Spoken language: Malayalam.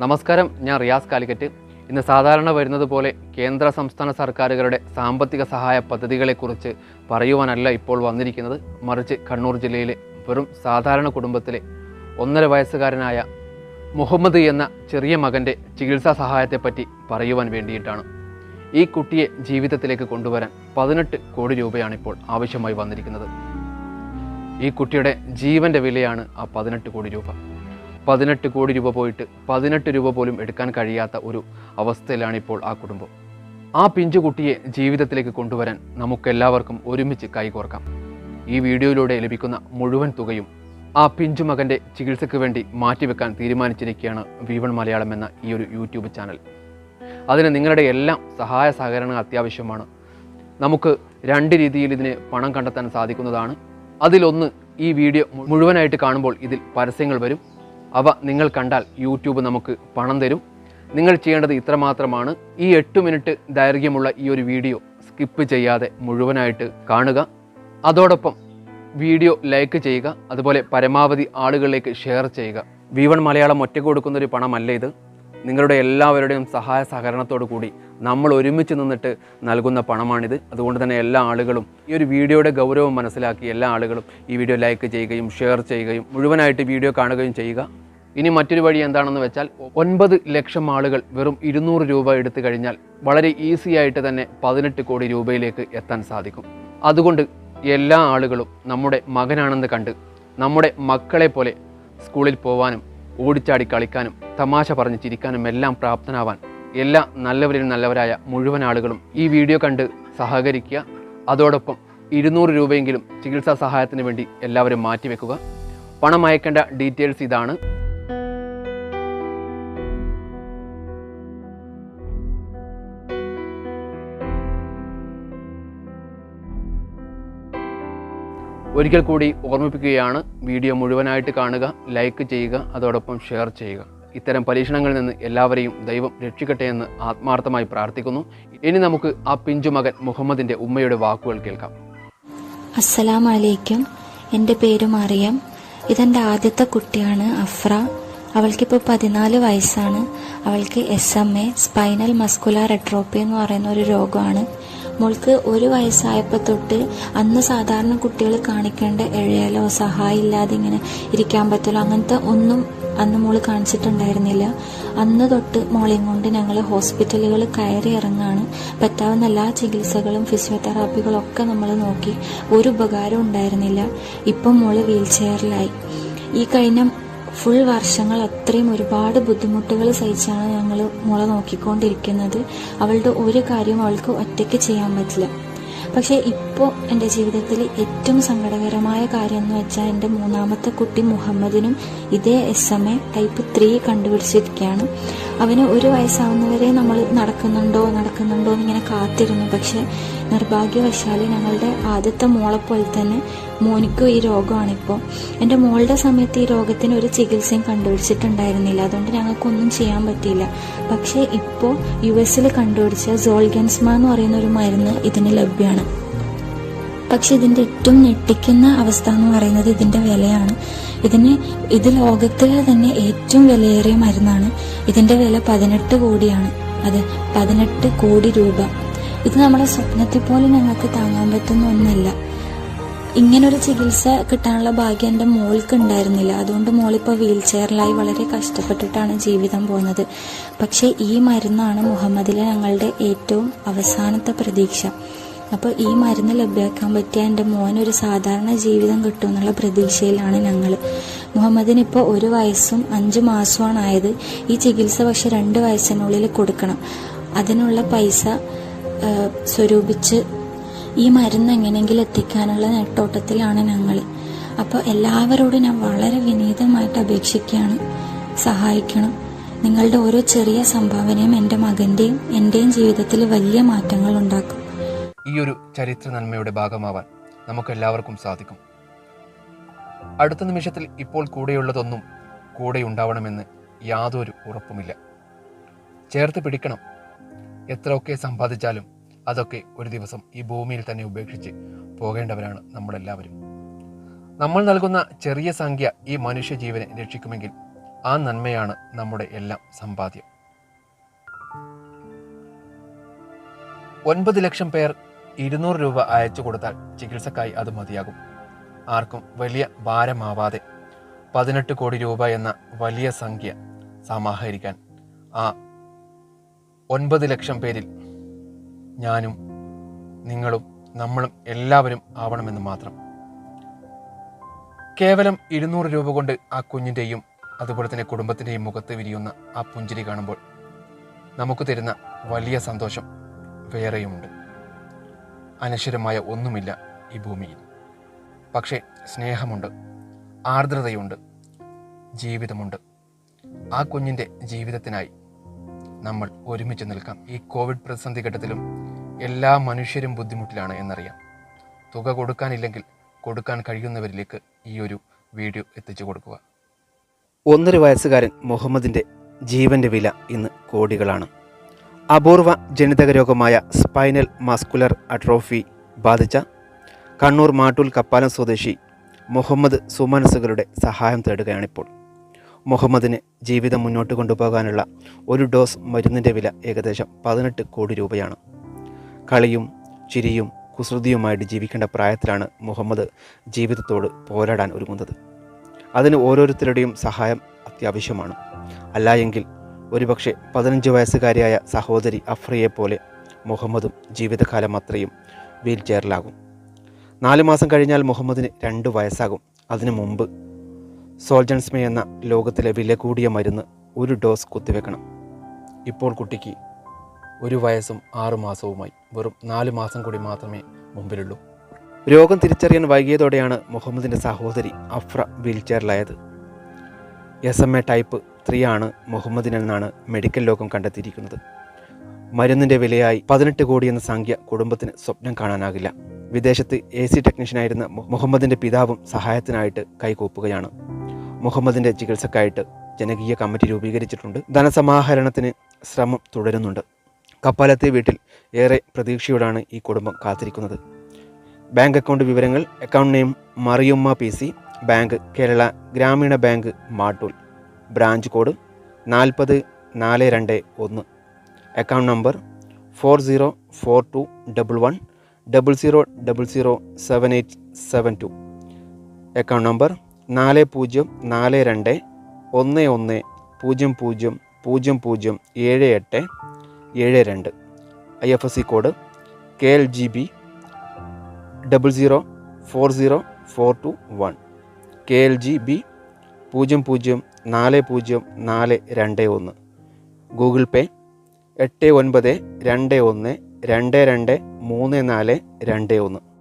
നമസ്കാരം, ഞാൻ റിയാസ് കാലിക്കറ്റ്. ഇന്ന് സാധാരണ വരുന്നത് പോലെ കേന്ദ്ര സംസ്ഥാന സർക്കാരുകളുടെ സാമ്പത്തിക സഹായ പദ്ധതികളെക്കുറിച്ച് പറയുവാനല്ല ഇപ്പോൾ വന്നിരിക്കുന്നത്. മറിച്ച് കണ്ണൂർ ജില്ലയിലെ വെറും സാധാരണ കുടുംബത്തിലെ 1.5 വയസ്സുകാരനായ മുഹമ്മദ് എന്ന ചെറിയ മകൻ്റെ ചികിത്സാ സഹായത്തെപ്പറ്റി പറയുവാൻ വേണ്ടിയിട്ടാണ്. ഈ കുട്ടിയെ ജീവിതത്തിലേക്ക് കൊണ്ടുവരാൻ 18 കോടി രൂപയാണ് ഇപ്പോൾ ആവശ്യമായി വന്നിരിക്കുന്നത്. ഈ കുട്ടിയുടെ ജീവൻ്റെ വിലയാണ് ആ 18 കോടി രൂപ. 18 കോടി രൂപ പോയിട്ട് 18 രൂപ പോലും എടുക്കാൻ കഴിയാത്ത ഒരു അവസ്ഥയിലാണ് ഇപ്പോൾ ആ കുടുംബം. ആ പിഞ്ചുകുട്ടിയെ ജീവിതത്തിലേക്ക് കൊണ്ടുവരാൻ നമുക്കെല്ലാവർക്കും ഒരുമിച്ച് കൈകോർക്കാം. ഈ വീഡിയോയിലൂടെ ലഭിക്കുന്ന മുഴുവൻ തുകയും ആ പിഞ്ചുമകൻ്റെ ചികിത്സയ്ക്ക് വേണ്ടി മാറ്റിവെക്കാൻ തീരുമാനിച്ചിരിക്കുകയാണ് V1 മലയാളം എന്ന ഈ ഒരു യൂട്യൂബ് ചാനൽ. അതിന് നിങ്ങളുടെ എല്ലാം സഹായ സഹകരണങ്ങൾ അത്യാവശ്യമാണ്. നമുക്ക് 2 രീതിയിൽ ഇതിന് പണം കണ്ടെത്താൻ സാധിക്കുന്നതാണ്. അതിലൊന്ന്, ഈ വീഡിയോ മുഴുവനായിട്ട് കാണുമ്പോൾ ഇതിൽ പരസ്യങ്ങൾ വരും. അവ നിങ്ങൾ കണ്ടാൽ യൂട്യൂബ് നമുക്ക് പണം തരും. നിങ്ങൾ ചെയ്യേണ്ടത് ഇത്രമാത്രമാണ്: ഈ 8 മിനിറ്റ് ദൈർഘ്യമുള്ള ഈ ഒരു വീഡിയോ സ്കിപ്പ് ചെയ്യാതെ മുഴുവനായിട്ട് കാണുക. അതോടൊപ്പം വീഡിയോ ലൈക്ക് ചെയ്യുക. അതുപോലെ പരമാവധി ആളുകളിലേക്ക് ഷെയർ ചെയ്യുക. V1 മലയാളം ഒറ്റയ്ക്ക് കൊടുക്കുന്നൊരു പണമല്ല ഇത്. നിങ്ങളുടെ എല്ലാവരുടെയും സഹായ സഹകരണത്തോടു കൂടി നമ്മൾ ഒരുമിച്ച് നിന്നിട്ട് നൽകുന്ന പണമാണിത്. അതുകൊണ്ട് തന്നെ എല്ലാ ആളുകളും ഈ ഒരു വീഡിയോയുടെ ഗൗരവം മനസ്സിലാക്കി എല്ലാ ആളുകളും ഈ വീഡിയോ ലൈക്ക് ചെയ്യുകയും ഷെയർ ചെയ്യുകയും മുഴുവനായിട്ട് വീഡിയോ കാണുകയും ചെയ്യുക. ഇനി മറ്റൊരു വഴി എന്താണെന്ന് വെച്ചാൽ, 9 ലക്ഷം ആളുകൾ വെറും 200 രൂപ എടുത്തു കഴിഞ്ഞാൽ വളരെ ഈസി ആയിട്ട് തന്നെ 18 കോടി രൂപയിലേക്ക് എത്താൻ സാധിക്കും. അതുകൊണ്ട് എല്ലാ ആളുകളും നമ്മുടെ മകനാണെന്ന് കണ്ട് നമ്മുടെ മക്കളെ പോലെ സ്കൂളിൽ പോവാനും ഓടിച്ചാടി കളിക്കാനും തമാശ പറഞ്ഞ് ചിരിക്കാനും എല്ലാം പ്രാപ്തനാവാൻ എല്ലാ നല്ലവരിലും നല്ലവരായ മുഴുവൻ ആളുകളും ഈ വീഡിയോ കണ്ട് സഹകരിക്കുക. അതോടൊപ്പം 200 രൂപയെങ്കിലും ചികിത്സാ സഹായത്തിന് വേണ്ടി എല്ലാവരും മാറ്റിവെക്കുക. പണം അയക്കേണ്ട ഡീറ്റെയിൽസ് ഇതാണ്. ഒരിക്കൽ കൂടി ഓർമ്മിപ്പിക്കുകയാണ്, വീഡിയോ മുഴുവനായിട്ട് കാണുക, ലൈക്ക് ചെയ്യുക, അതോടൊപ്പം ഷെയർ ചെയ്യുക. ഇത്തരം പരീക്ഷണങ്ങളിൽ നിന്ന് എല്ലാവരെയും ദൈവം രക്ഷിക്കട്ടെ എന്ന് ആത്മാർത്ഥമായി പ്രാർത്ഥിക്കുന്നു. ഇനി നമുക്ക് ആ പിഞ്ചുമകൻ മുഹമ്മദിൻ്റെ ഉമ്മയുടെ വാക്കുകൾ കേൾക്കാം. അസ്സലാമു അലൈക്കും. എൻ്റെ പേര് മറിയം. ഇതെൻ്റെ ആദ്യത്തെ കുട്ടിയാണ് അഫ്ര. അവൾക്കിപ്പോൾ 14 വയസ്സാണ്. അവൾക്ക് SMA സ്പൈനൽ മസ്കുലാർ അട്രോഫി എന്ന് പറയുന്ന ഒരു രോഗമാണ്. മോൾക്ക് 1 വയസ്സായപ്പോൾ തൊട്ട് അന്ന് സാധാരണ കുട്ടികൾ കാണിക്കേണ്ട എഴയലോ സഹായം ഇല്ലാതെ ഇങ്ങനെ ഇരിക്കാൻ പറ്റലോ അങ്ങനത്തെ ഒന്നും അന്ന് മോള് കാണിച്ചിട്ടുണ്ടായിരുന്നില്ല. അന്ന് തൊട്ട് മോളെയും കൊണ്ട് ഞങ്ങൾ ഹോസ്പിറ്റലുകൾ കയറി ഇറങ്ങാണ്. പറ്റാവുന്ന എല്ലാ ചികിത്സകളും ഫിസിയോതെറാപ്പികളും ഒക്കെ നമ്മൾ നോക്കി. ഒരു ഉപകാരം ഉണ്ടായിരുന്നില്ല. ഇപ്പം മോള് വീൽ ചെയറിലായി. ഈ കഴിഞ്ഞ ഫുൾ വർഷങ്ങൾ അത്രയും ഒരുപാട് ബുദ്ധിമുട്ടുകൾ സഹിച്ചാണ് ഞങ്ങൾ മോളെ നോക്കിക്കൊണ്ടിരിക്കുന്നത്. അവളുടെ ഒരു കാര്യം അവൾക്ക് ഒറ്റയ്ക്ക് ചെയ്യാൻ പറ്റില്ല. പക്ഷേ ഇപ്പോൾ എൻ്റെ ജീവിതത്തിൽ ഏറ്റവും സങ്കടകരമായ കാര്യം എന്ന് വെച്ചാൽ, എൻ്റെ 3ാമത്തെ കുട്ടി മുഹമ്മദിനും ഇതേ SMA ടൈപ്പ് 3 കണ്ടുപിടിച്ചിരിക്കുകയാണ്. അവന് 1 വയസ്സാവുന്നവരെ നമ്മൾ നടക്കുന്നുണ്ടോ എന്നിങ്ങനെ കാത്തിരുന്നു. പക്ഷേ നിർഭാഗ്യവശാൽ ഞങ്ങളുടെ ആദ്യത്തെ മോളെ പോലെ തന്നെ മോനിക്കും ഈ രോഗമാണിപ്പോൾ. എൻ്റെ മോളുടെ സമയത്ത് ഈ രോഗത്തിന് ഒരു ചികിത്സയും കണ്ടുപിടിച്ചിട്ടുണ്ടായിരുന്നില്ല. അതുകൊണ്ട് ഞങ്ങൾക്കൊന്നും ചെയ്യാൻ പറ്റിയില്ല. പക്ഷേ ഇപ്പോൾ US കണ്ടുപിടിച്ച സോൾഗൻസ്മ എന്ന് പറയുന്ന ഒരു മരുന്ന് ഇതിന് ലഭ്യമാണ്. പക്ഷെ ഇതിൻ്റെ ഏറ്റവും ഞെട്ടിക്കുന്ന അവസ്ഥ എന്ന് പറയുന്നത് ഇതിൻ്റെ വിലയാണ്. ഇത് ലോകത്തിലെ തന്നെ ഏറ്റവും വിലയേറിയ മരുന്നാണ്. ഇതിൻ്റെ വില 18 കോടിയാണ്. അതെ, 18 കോടി രൂപ. ഇത് നമ്മുടെ സ്വപ്നത്തിൽ പോലും ഞങ്ങൾക്ക് താങ്ങാൻ പറ്റുന്ന ഒന്നല്ല. ഇങ്ങനൊരു ചികിത്സ കിട്ടാനുള്ള ഭാഗ്യം എൻ്റെ മോൾക്ക് ഉണ്ടായിരുന്നില്ല. അതുകൊണ്ട് മോളിപ്പോൾ വീൽ ചെയറിലായി വളരെ കഷ്ടപ്പെട്ടിട്ടാണ് ജീവിതം പോകുന്നത്. പക്ഷേ ഈ മരുന്നാണ് മുഹമ്മദിലെ ഞങ്ങളുടെ ഏറ്റവും അവസാനത്തെ പ്രതീക്ഷ. അപ്പോൾ ഈ മരുന്ന് ലഭ്യമാക്കാൻ പറ്റിയ എൻ്റെ മോനൊരു സാധാരണ ജീവിതം കിട്ടുമെന്നുള്ള പ്രതീക്ഷയിലാണ് ഞങ്ങൾ. മുഹമ്മദിനിപ്പോൾ 1 വയസ്സും 5 മാസവുമാണ് ആയത്. ഈ ചികിത്സ പക്ഷെ 2 വയസ്സിനുള്ളിൽ കൊടുക്കണം. അതിനുള്ള പൈസ സ്വരൂപിച്ച് ഈ മരുന്ന് എങ്ങനെയെങ്കിലും എത്തിക്കാനുള്ള നെട്ടോട്ടത്തിലാണ് ഞങ്ങൾ. അപ്പോൾ എല്ലാവരോടും ഞാൻ വളരെ വിനീതമായിട്ട് അപേക്ഷിക്കുകയാണ്, സഹായിക്കണം. നിങ്ങളുടെ ഓരോ ചെറിയ സംഭാവനയും എൻ്റെ മകൻ്റെയും എൻ്റെയും ജീവിതത്തിൽ വലിയ മാറ്റങ്ങൾ ഉണ്ടാക്കും. ഈ ഒരു ചരിത്ര നന്മയുടെ ഭാഗമാവാൻ നമുക്കെല്ലാവർക്കും സാധിക്കും. അടുത്ത നിമിഷത്തിൽ ഇപ്പോൾ കൂടെയുള്ളതൊന്നും കൂടെ ഉണ്ടാവണമെന്ന് യാതൊരു ഉറപ്പുമില്ല. ചേർത്ത് പിടിക്കണം. എത്രയൊക്കെ സമ്പാദിച്ചാലും അതൊക്കെ ഒരു ദിവസം ഈ ഭൂമിയിൽ തന്നെ ഉപേക്ഷിച്ച് പോകേണ്ടവരാണ് നമ്മളെല്ലാവരും. നമ്മൾ നൽകുന്ന ചെറിയ സംഖ്യ ഈ മനുഷ്യജീവനെ രക്ഷിക്കുമെങ്കിൽ ആ നന്മയാണ് നമ്മുടെ എല്ലാം സമ്പാദ്യം. 9 ലക്ഷം പേർ 200 രൂപ അയച്ചു കൊടുത്താൽ ചികിത്സക്കായി അത് മതിയാകും. ആർക്കും വലിയ ഭാരമാവാതെ 18 കോടി രൂപ എന്ന വലിയ സംഖ്യ സമാഹരിക്കാൻ ആ 9 ലക്ഷം പേരിൽ ഞാനും നിങ്ങളും നമ്മളും എല്ലാവരും ആവണമെന്ന് മാത്രം. കേവലം 200 രൂപ കൊണ്ട് ആ കുഞ്ഞിൻ്റെയും അതുപോലെ തന്നെ കുടുംബത്തിൻ്റെയും മുഖത്ത് വിരിയുന്ന ആ പുഞ്ചിരി കാണുമ്പോൾ നമുക്ക് തരുന്ന വലിയ സന്തോഷം വേറെയുമുണ്ട്. അനശ്വരമായ ഒന്നുമില്ല ഈ ഭൂമിയിൽ. പക്ഷേ സ്നേഹമുണ്ട്, ആർദ്രതയുണ്ട്, ജീവിതമുണ്ട്. ആ കുഞ്ഞിൻ്റെ ജീവിതത്തിനായി നമ്മൾ ഒരുമിച്ച് നിൽക്കാം. ഈ കോവിഡ് പ്രതിസന്ധി ഘട്ടത്തിലും എല്ലാ മനുഷ്യരും ബുദ്ധിമുട്ടിലാണ് എന്നറിയാം. തുക കൊടുക്കാനില്ലെങ്കിൽ കൊടുക്കാൻ കഴിയുന്നവരിലേക്ക് ഈ ഒരു വീഡിയോ എത്തിച്ചു കൊടുക്കുക. 1.5 വയസ്സുകാരൻ മുഹമ്മദിൻ്റെ ജീവൻ്റെ വില ഇന്ന് കോടികളാണ്. അപൂർവ ജനിതക രോഗമായ സ്പൈനൽ മസ്കുലർ അട്രോഫി ബാധിച്ച കണ്ണൂർ മാട്ടൂൽ കപ്പാലം സ്വദേശി മുഹമ്മദ് സുമനസുകളുടെ സഹായം തേടുകയാണിപ്പോൾ. മുഹമ്മദിന് ജീവിതം മുന്നോട്ട് കൊണ്ടുപോകാനുള്ള ഒരു ഡോസ് മരുന്നിൻ്റെ വില ഏകദേശം 18 കോടി രൂപയാണ്. കളിയും ചിരിയും കുസൃതിയുമായിട്ട് ജീവിക്കേണ്ട പ്രായത്തിലാണ് മുഹമ്മദ് ജീവിതത്തോട് പോരാടാൻ ഒരുങ്ങുന്നത്. അതിന് ഓരോരുത്തരുടെയും സഹായം അത്യാവശ്യമാണ്. അല്ലായെങ്കിൽ ഒരുപക്ഷെ 15 വയസ്സുകാരിയായ സഹോദരി അഫ്രയെപ്പോലെ മുഹമ്മദും ജീവിതകാലം അത്രയും വീൽ ചെയറിലാകും. 4 മാസം കഴിഞ്ഞാൽ മുഹമ്മദിന് 2 വയസ്സാകും. അതിനു മുമ്പ് സോൾജൻസ്മേ എന്ന ലോകത്തിലെ വില കൂടിയ മരുന്ന് ഒരു ഡോസ് കുത്തിവെക്കണം. ഇപ്പോൾ കുട്ടിക്ക് 1 വയസ്സും 6 മാസവുമായി. വെറും 4 മാസം കൂടി മാത്രമേ മുമ്പിലുള്ളൂ. രോഗം തിരിച്ചറിയാൻ വൈകിയതോടെയാണ് മുഹമ്മദിൻ്റെ സഹോദരി അഫ്ര വീൽ ചെയറിലായത്. SMA ടൈപ്പ് 3 ആണ് മുഹമ്മദിനെന്നാണ് മെഡിക്കൽ ലോകം കണ്ടെത്തിയിരിക്കുന്നത്. മരുന്നിൻ്റെ വിലയായി 18 കോടി എന്ന സംഖ്യ കുടുംബത്തിന് സ്വപ്നം കാണാനാകില്ല. വിദേശത്ത് AC ടെക്നീഷ്യനായിരുന്ന മുഹമ്മദിൻ്റെ പിതാവും സഹായത്തിനായിട്ട് കൈകൂപ്പുകയാണ്. മുഹമ്മദിൻ്റെ ചികിത്സക്കായിട്ട് ജനകീയ കമ്മിറ്റി രൂപീകരിച്ചിട്ടുണ്ട്. ധനസമാഹരണത്തിന് ശ്രമം തുടരുന്നുണ്ട്. കപ്പാലത്തെ വീട്ടിൽ ഏറെ പ്രതീക്ഷയോടാണ് ഈ കുടുംബം കാത്തിരിക്കുന്നത്. ബാങ്ക് അക്കൗണ്ട് വിവരങ്ങൾ: account name Mariyumma PC, bank Kerala Gramin bank Mattool, branch code 40421, account number 40421100007872, account number 40421100007872, IFSC code KLGB 0040421, KLGB 0040421, Google Pay 8921223421.